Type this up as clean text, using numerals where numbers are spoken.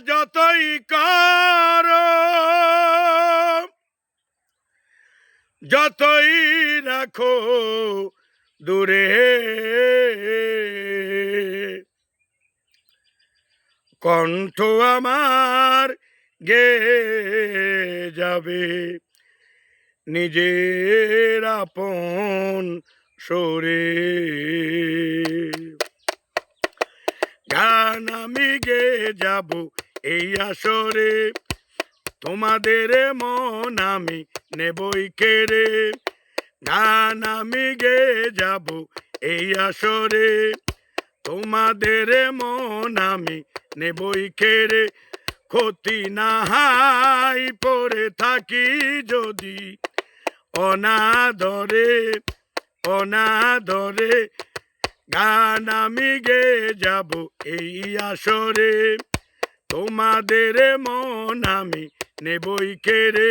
যতই করো, যতই রাখো দূরে, কণ্ঠ আমার গেয়ে যাবে নিজের আপন সুরে। গান আমি গেয়ে যাব এই আসরে, তোমাদের মন আমি নেবই কেড়ে। গান আমি গেয়ে যাব এই আসরে, তোমাদের মন আমি নেবই কেড়ে। ক্ষতি না হাই পড়ে থাকি যদি অনাদরে, অনাদরে। গান আমি গেয়ে যাব এই আসরে, তোমাদের মন আমি নেবই কেড়ে।